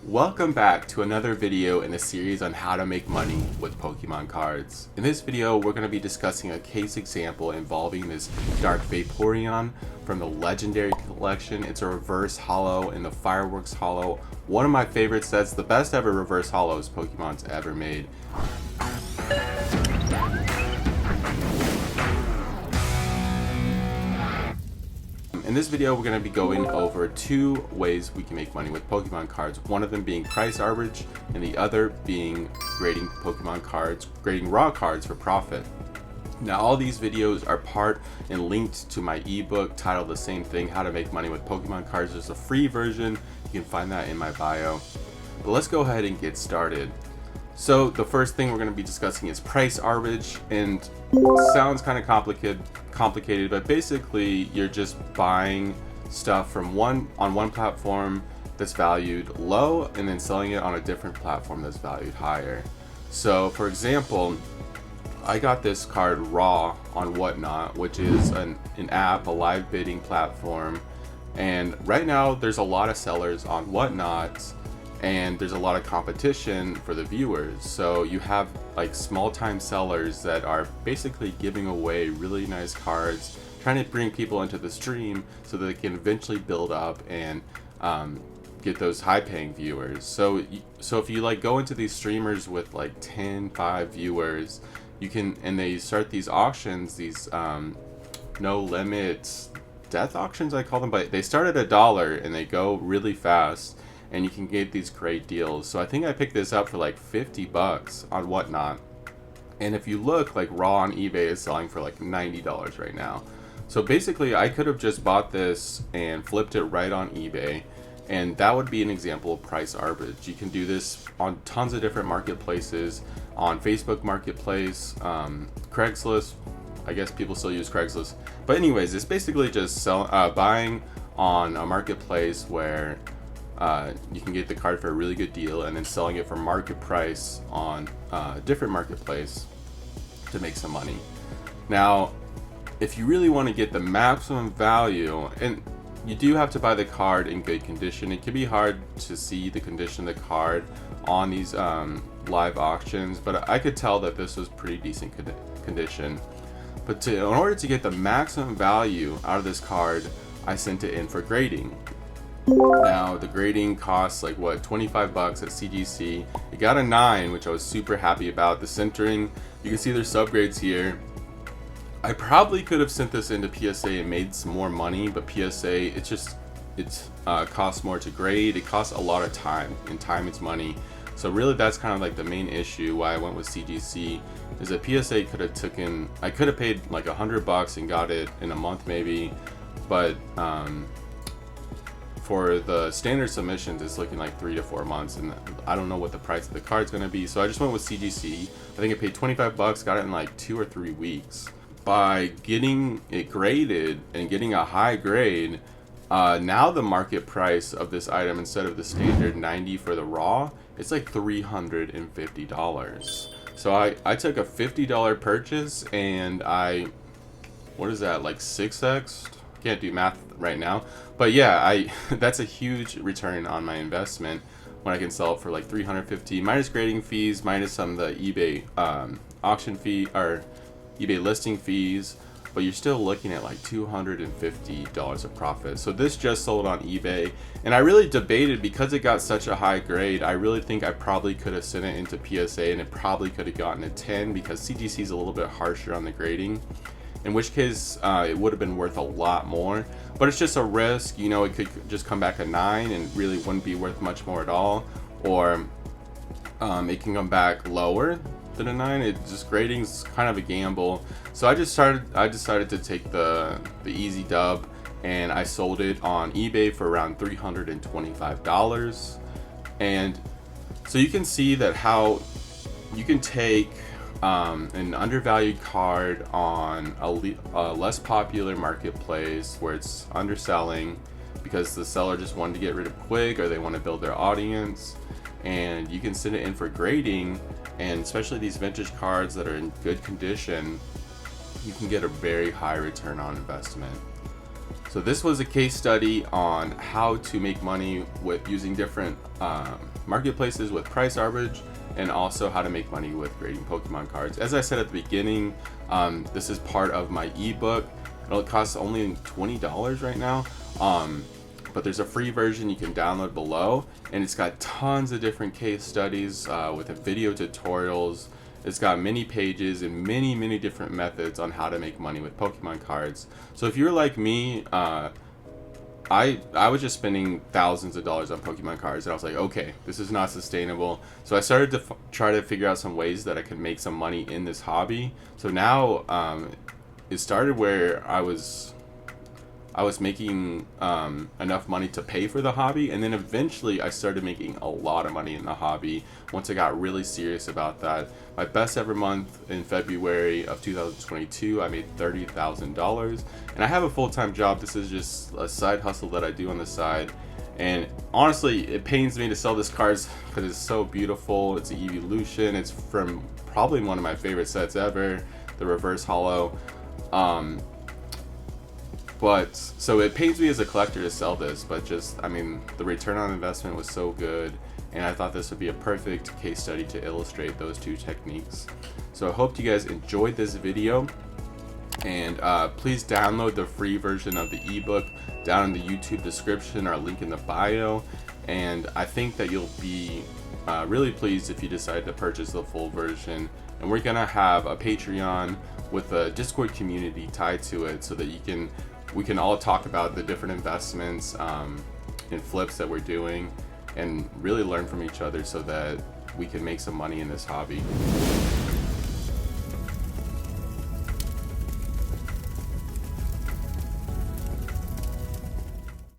Welcome back to another video in a series on how to make money with Pokemon cards. In this video, we're going to be discussing a case example involving this Dark Vaporeon from the Legendary Collection. It's a reverse holo in the Fireworks holo. One of my favorite sets, the best ever reverse holos Pokemon's ever made. In this video, we're going to be going over two ways we can make money with Pokemon cards. One of them being price arbitrage, and the other being grading Pokemon cards, grading raw cards for profit. Now, all these videos are part and linked to my ebook titled the same thing, How to Make Money with Pokemon Cards. There's a free version. You can find that in my bio. But let's go ahead and get started. So the first thing we're going to be discussing is price arbitrage, and it sounds kind of complicated, but basically you're just buying stuff from one platform that's valued low and then selling it on a different platform that's valued higher. So for example, I got this card raw on Whatnot, which is an app, a live bidding platform, and right now there's a lot of sellers on Whatnot and there's a lot of competition for the viewers. So you have like small time sellers that are basically giving away really nice cards, trying to bring people into the stream so that they can eventually build up and get those high paying viewers. So if you like go into these streamers with like 5 viewers, you can, and they start these auctions, these no limit death auctions I call them, but they start at $1 and they go really fast. And you can get these great deals. So I think I picked this up for like $50 on Whatnot. And if you look, like raw on eBay is selling for like $90 right now. So basically I could have just bought this and flipped it right on eBay. And that would be an example of price arbitrage. You can do this on tons of different marketplaces, on Facebook Marketplace, Craigslist. I guess people still use Craigslist. But anyways, it's basically just buying on a marketplace where you can get the card for a really good deal and then selling it for market price on a different marketplace to make some money. Now, if you really want to get the maximum value, and you do have to buy the card in good condition. It can be hard to see the condition of the card on these live auctions, but I could tell that this was pretty decent condition. But in order to get the maximum value out of this card, I sent it in for grading. Now the grading costs like what, $25 at CGC. It got a 9, which I was super happy about. The centering, you can see there's subgrades here. I probably could have sent this into PSA and made some more money, but PSA, it costs more to grade. It costs a lot of time, and time is money. So really that's kind of like the main issue why I went with CGC, is that PSA could have taken, I could have paid like $100 and got it in a month maybe, but for the standard submissions, it's looking like 3 to 4 months, and I don't know what the price of the card's gonna be. So I just went with CGC. I think I paid $25, got it in like 2 or 3 weeks. By getting it graded and getting a high grade, now the market price of this item, instead of the standard 90 for the raw, it's like $350. So I took a $50 purchase and what is that, like 6x? Can't do math right now, but yeah, that's a huge return on my investment when I can sell it for like $350 minus grading fees, minus some of the eBay auction fee or eBay listing fees, but you're still looking at like $250 of profit. So this just sold on eBay, and I really debated, because it got such a high grade, I really think I probably could have sent it into PSA and it probably could have gotten a 10, because CGC is a little bit harsher on the grading, in which case it would have been worth a lot more. But it's just a risk, you know. It could just come back a 9 and really wouldn't be worth much more at all, or it can come back lower than a 9. It just, grading's kind of a gamble. So I decided to take the easy dub, and I sold it on eBay for around $325. And so you can see that how you can take an undervalued card on a less popular marketplace where it's underselling because the seller just wanted to get rid of quick, or they want to build their audience, and you can send it in for grading. And especially these vintage cards that are in good condition, you can get a very high return on investment. So this was a case study on how to make money with using different marketplaces with price arbitrage, and also how to make money with grading Pokemon cards. As I said at the beginning, this is part of my ebook. It costs only $20 right now, but there's a free version you can download below, and it's got tons of different case studies with video tutorials. It's got many pages and many different methods on how to make money with Pokemon cards. So if you're like me, I was just spending thousands of dollars on Pokemon cards, and I was like, okay, this is not sustainable. So I started to try to figure out some ways that I could make some money in this hobby. So now it started where I was making enough money to pay for the hobby, and then eventually I started making a lot of money in the hobby once I got really serious about that. My best ever month in February of 2022, I made $30,000, and I have a full-time job. This is just a side hustle that I do on the side, and honestly it pains me to sell this cards because it's so beautiful. It's an evolution. It's from probably one of my favorite sets ever, the reverse holo. But so it pains me as a collector to sell this, but just, I mean, the return on investment was so good, and I thought this would be a perfect case study to illustrate those two techniques. So I hope you guys enjoyed this video, and please download the free version of the ebook down in the YouTube description or link in the bio, and I think that you'll be really pleased if you decide to purchase the full version. And we're gonna have a Patreon with a Discord community tied to it, so that we can all talk about the different investments and flips that we're doing, and really learn from each other so that we can make some money in this hobby.